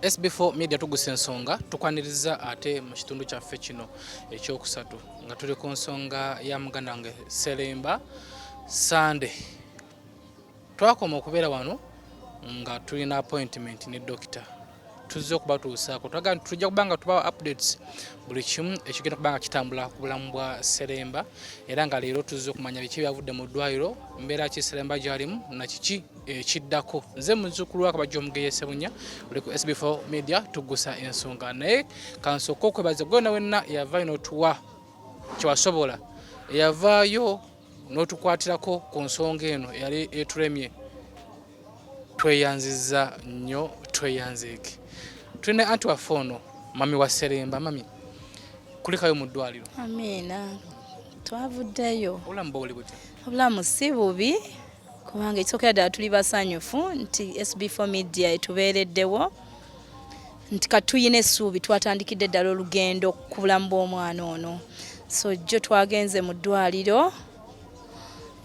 SB4 MEDIA tuguse ensonga tukwaniriza ate mu kitundu kyaffe kino ekyokusatu nga tuli ku nsonga ya muganda wange Sseremba Sunday. Twakoma okubeera wano nga tulina appointment ne doctor. Tuzze okubatuusaako tujja kubanga tubawa updates buli kimu ekigenda kubanga kitambula ku bulamu bwa Sseremba era nga leero tuzze okumanya biki byavudde mu ddwaliro mbeera ki Sseremba gy'alimu na kiki ekiddako. Nze muzzukulu wa Kabajja Omugeyese Bunya uli ku SB4 MEDIA tugusa ensonga naye kansooka okwebaza gwonna wenna eyavaayo n'otuwa kyewasobola eyavaayo n'otukwatirako ku nsonga eno eyali etulemye tweyanziza nnyo tweyanzeeke. Tulina anti waffe ono mami wa Sseremba. Mami kulikayo mu ddwaliro? Amiina, twavuddeyo. Obulamu bwo buli butya? Obulamu si bubi kubanga ekisookera ddala tuli basanyufu nti SB4 MEDIA etubeereddewo nti katuyina essuubi twatandikidde ddala olugendo ku bulamu bw'omwana ono. So jjo twagenze mu ddwaliro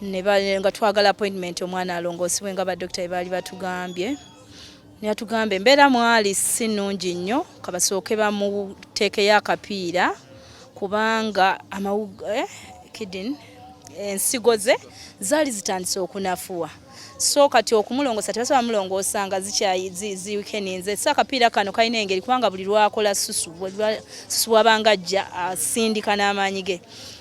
nga twagala appointment omwana alongoosebwe nga badokita baali batugambye. Yatugamba embeera mwali si nnungi nnyo kabasooke bamuteekeyo akapiira kubanga ensigo ze zaali zitandise okunafuwa. So kati okumulongoosa tebasobola mulongoosa nga ziwikeninze. So akapiira kano kalina engeri kubanga buli lwakola susu wabanga ajja asindika n'amaanyi ge.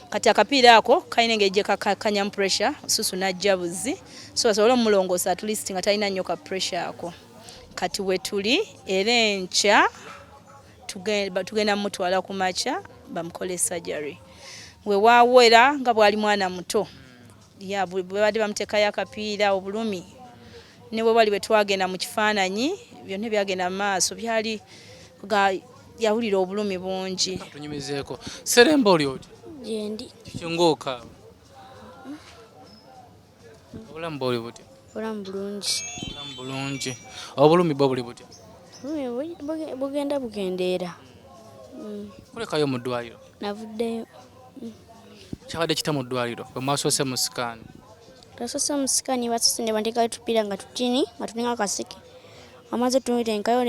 Kati akapiira ako kalina engeri gye kakanyamu pressure susu n'ajja buzzi. So basobole omulongoosa at least nga talina nnyo ka pressure ako. Kati we tuli era enkya tugenda mutwala ku makya bamukole surgery. We waawera nga bwali mwana muto bwe badde bamuteekayo akapiira obulumi ne bwe bali bwe twagenda mu kifaananyi byonna byagenda mu maaso byali yawulira obulumi bungi. Tunyumizeeko. Sseremba oli oti? Gyendi. Kikingooka. Obulamu bwo buli butya? Obulamu bulungi. Obulamu bulungi. Obulumi bwo buli butya? Bugenda bugendeera. Kulekayo mu ddwaliro? Navuddeyo. Kyabadde kita mu ddwaliro bwe mwasoose mu sikaani? Twasoose mu sikaani basoose ne banteekayo tupiira nga tutini nga tulinga akaseke. Amaze tunitenkayo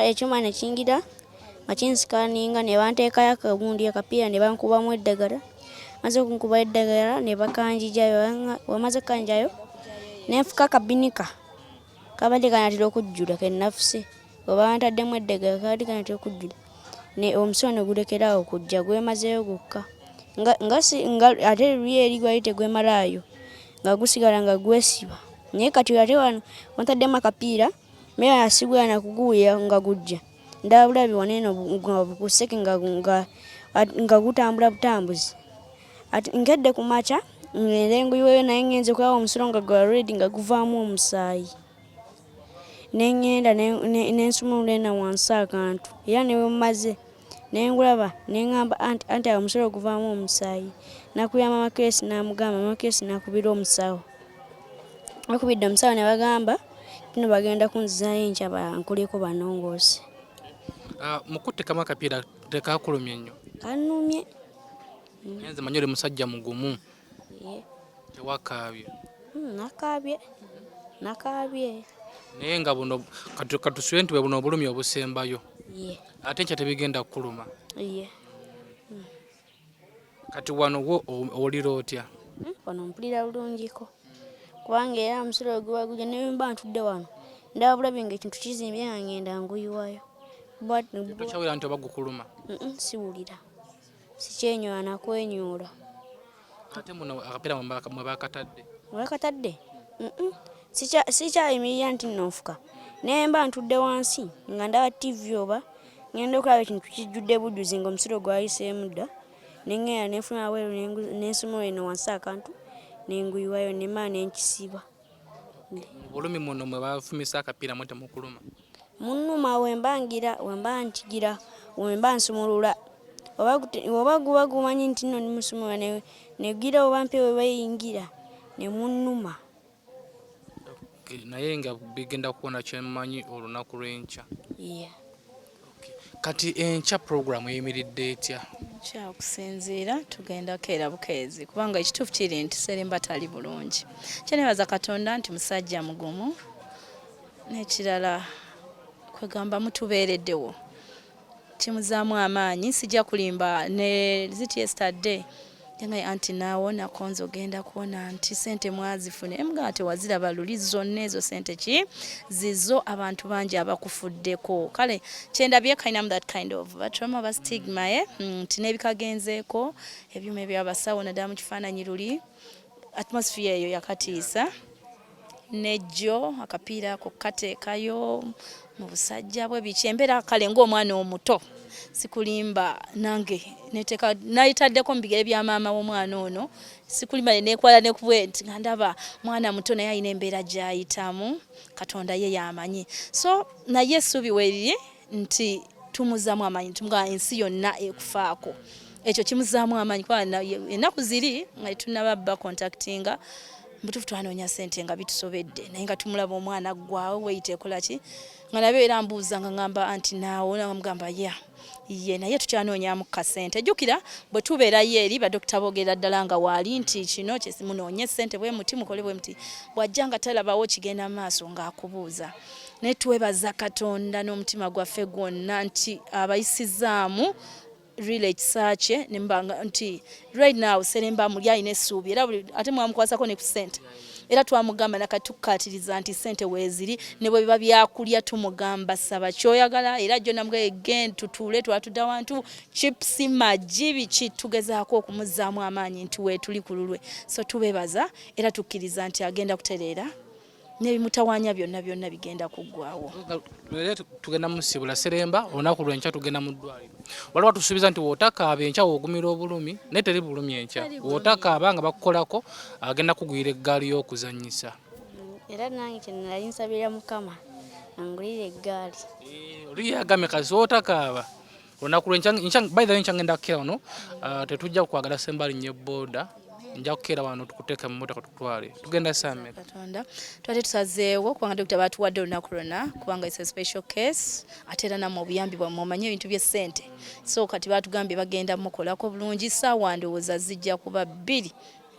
ekyuma ne kingira nga kinsikaaninga ne banteekayo akagundi akapiira ne bankubamu eddagala. Maze okunkuba eddagala ne bakanjijayo. Wamaze kanjayo ne nfuka akabinika kabadde kanatera okujjula ke nnafuse. Bwe bantaddemu eddagala kabadde kanatera okujjula. Ne omusolo ne gulekeraawo okujja gwemazeeyo gwokka. Ate luli eri gwali tegwemalaayo nga gusigala nga gwesiba. Naye kati ate wano wantaddemu akapiira mmere asigula na kuguwulira nga gujja. Ndaba bulabi wano eno buseke nga gutambula butambuzi. Nkedde ku makya ngenda enguyiweyo naye ngenze kulaba omusolo nga gwa ready nga guvaamu omusaayi. Ne ngenda n'ensumulula ena wansi akantu era ne bwe mmaze ne ngulaba ne ngamba anti omusolo guvaamu omusaayi. Nakuyama Makesi n'amugamba Makesi n'akubira omusawo. Bakubidde omusawo ne bagamba kino bagenda kunzizaayo enkya bankoleko banongoose. Mukuttekamu akapiira tekaakulumye nnyo? Kannumye. Nze manyi oli musajja mugumu. Tewakaabye? Nakaabye. Naye nga buno katusuye nti bwe buno obulumi obusembayo. Ate enkya tebigenda kukuluma? Kati wano wo olira otya? Wano mpulira bulungiko kubanga era omusolo guba gujja ne bwe mba ntudde wano ndaba bulabi ng'ekintu kizimbye nga ngenda nguyiwayo. Tokyawulira nti oba gukuluma? Siwulira. Sikyenyola nakwenyoola. Ate muno akapiira mwe bakatadde? Mwe bakatadde? Sikyayimirira nti nonfuka. Naye mba ntudde wansi nga ndaba TV oba ngenda okulaba ekintu kijjudde bujjuzi ng'omusolo gwayiseemu dda. Ne ngenda ne nfuna wabweru n'ensumulula eno wansi akantu n'enguyiwayo ne mala ne nkisiba. Obulumi muno mwe bafumisa akapiira mwe temukuluma? Munnuma we mba ntigira we mba nsumulula. Oba guba gumanyi nti nno ndimusumulula ne gira oba mpe we bayingira ne munnuma. Naye nga bigenda kuwona kyemanyi olunaku lw'enkya? Kati enkya program eyimiridde etya? Enkya okusinziira tugenda keera bukeezi kubanga ekituufu kiri nti Sseremba tali bulungi. Kyenebaza Katonda nti musajja mugumu n'ekirala kwegamba mutubeereddewo kimuzaamu amaanyi sijja kulimba ne ziti yesterday yangaye anti naawo nakonzo genda kuona anti sente mwazifune emga tewaziraba luli zonna ezo sente ki zizo abantu bangi abakufuddeko kale kyendabye kainamu that kind of trauma ba stigma nti nebikagenzeeko ebyuma ebyabasawo naddala mu kifaananyi luli atmosphere eyo yakatiisa nejjo akapiira ako kateekayo mu busajja bwe biki embeera kale ng'omwana omuto sikulimba nange neteka nayitaddeko mu bigere bya maama w'omwana ono sikulimba nekwala ne kubwenti ngandaba mwana muto naye ayina embeera gy'ayitamu Katonda ye yamanyi so naye essuubi weriri nti tumuzaamu amaanyi tumuga ensi yonna ekufaako ekyo kimuzaamu amaanyi kuba ennaku ziri nga tunababba contactinga mbutufu twanoonya sente nga bitusobedde naye nga tumulaba omwana gwawe weyite ekola ki nga nabyo era mbuuza nga ngamba anti naawo namugamba ye naye tukyanoonyamu kasente jjukira bwe tubeerayo eri badokita boogera ddala nga waali nti kino kyesimunoonye sente bwe muti mukole bwe muti bw'ajja nga talabawo kigenda maaso ng'akubuuza naye twebaza Katonda n'omutima gwaffe gwonna nti abayisizaamu really ekisakye nembanga nti right now Sseremba muli alina essuubi era ate mwamukwasako ne ku sente era twamugamba nakatukkatiriza nti sente weeziri ne bwe biba byakulya tumugamba saba kyoyagala era jjo namugamba again tutuule twatudda wantu chips magi biki tugezaako okumuzaamu amaanyi nti weetuli ku lulwe so tubebaza era tukkiriza nti agenda kutereera nebimutawaanya byonna bigenda kuggwaawo. Tugenda musibula Sseremba olunaku lw'enkya tugenda mu ddwaliro waliwo tusuubiza nti w'otakaaba enkya w'ogumira obulumi naye teri bulumi enkya w'otakaaba nga bakukolako agenda kugwira eggaali y'okuzannyisa era nange kye nali nsabira Mukama angulire eggaali oli yagambye kasi w'otakaaba olunaku lw'enkya by the way enkya ngenda kukkira wano tetujja kukwagala Sseremba alinnye booda nja kukeera wano tukuteeka mu mmotoka tutwale tugenda saame Katonda twate tusazeewo kubanga dokita batuwadde olunaku lwonna kubanga it's a special case ate era namwe obuyambi bwammwe omanye ebintu by'essente so kati batugambye bagenda mukolako bulungi ssaawa ndowooza zijja kuba 2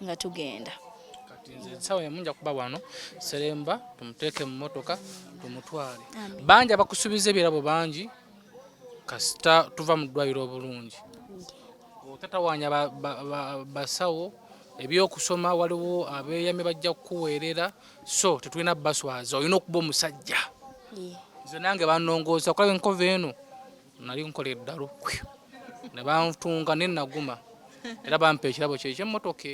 nga tugenda kati nze ssaawa emunja kuba wano Sseremba tumuteeke mu mmotoka tumutwale bangi abakusuubiza ebirabo bangi kasita tuva mu ddwaliro obulungi otatawaanya basawo ebyokusoma waliwo abeeyamye bajja kukuweerera so tetulina baswaza olina okuba omusajja nze nange bannongooza okulaba enkova eno nali nkola eddalo ne bantunga ne naguma era bampa ekirabo ky'emmotoka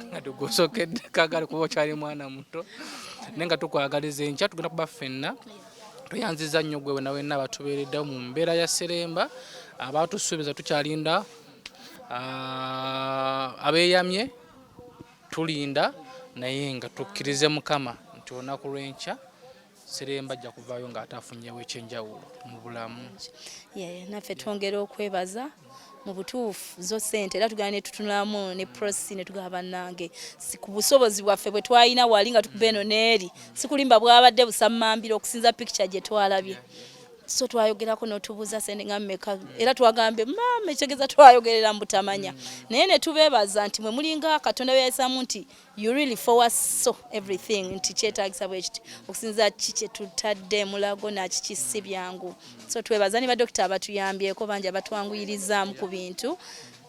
nga tugosokedde kagala kuba okyali mwana muto naye nga tukwagaliza enkya tugenda kuba ffenna tuyanziza nnyo gwe wenna abatubeereddewo mu mbeera ya Sseremba abatusuubiza tukyalinda abeeyamye tulinda naye nga tukkirize Mukama nti olunaku lw'enkya Sseremba ajja kuvaayo ng'ataafunyeewo ekyenjawulo mu bulamu naffe twongera okwebaza mu butuufu zo sente era tugenda ne tutunulamu ne prosi ne tugaba nange si ku busobozi bwaffe bwe twalina wali nga tukuba eno n'eri sikulimba bwabadde busammambira okusinza picture gye twalabye so twayogerako n'otubuuza sente nga mmeka era twagambe maama ekitegeeza twayogerera mbutamanya naye ne tubeebaza nti mwe mulinga Katonda bwe yayisaamu nti you really for us so everything nti kyetaagisa bwe kiti okusinza kiki tutadde mulago nakiki si byangu so twebaza ne badokita abatuyambyeko bangi abatwanguyirizaamu ku bintu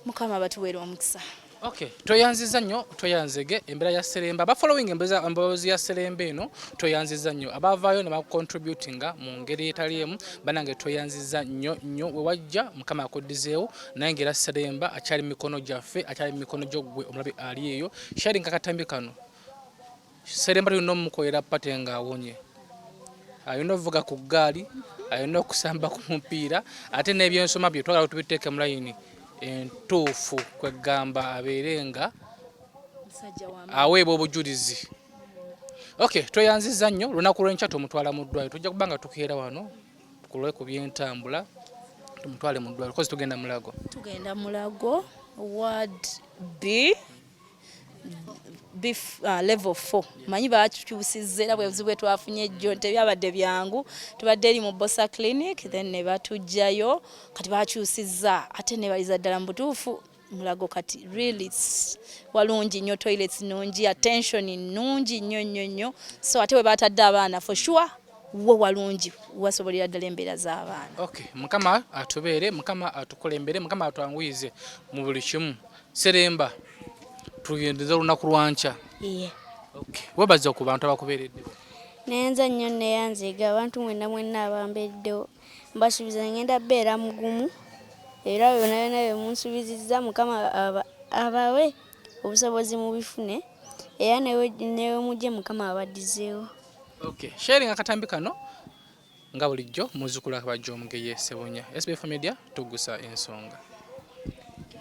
Mukama batuweera omukisa. Okay, toyanziza nnyo toyanzege embeera ya Sseremba aba following emboozi ya Sseremba eno toyanziza nnyo abavaayo ne bacontributinga mu ngeri etali emu banange toyanziza nnyo we wajja Mukama akoddizeewo naye ngera Sseremba akyali mikono gyaffe akyali mikono gy'ogwe omulabe ali eyo sharing akatambi kano Sseremba tulina omukolera pate nga awonye ayina ovuga ku ggaali ayina okusamba ku mupiira ate n'ebyensoma bye twagala tubiteeke mu layini entuufu kwegamba abeerenga aweebwa obujulizi. Okay, tweyanziza nnyo lunaku lw'enkya tumutwala mu ddwaliro tujja kuba nga tukeera wano kulwe ku by'entambula tumutwale mu ddwaliro kozi tugenda Mulago ward B level 4 manyi bakyusizza era bwebuzi bwe twafunye ejjo tebyabadde byangu tubadde eri mu Bosa clinic then ne batujjayo kati bakyusizza ate ne baliza ddala mu butuufu Mulago kati really walungi nnyo toilets nungi attention nungi nnyo so ate we batadde abaana for sure wo walungi wasobolera ddala embeera z'abaana. Okay, mukama atubeere, mukama atukulembere, mukama atwanguyize mu buli kimu. Sseremba tugendeza olunaku lwankya. Okay, webaza ku bantu abakubeeredde. Nenza nnyo neyanziga abantu mwenna abambeddewo mbasuubiza ngenda beera mugumu era yonna munsuubizizza mukama abawe obusobozi mu bifune era newe mujje mukama abaddizeewo. Okay, sharing akatambi kano nga bulijjo muzzukulu abajja omugeye Ssebunya. SB4 MEDIA tugusa ensonga.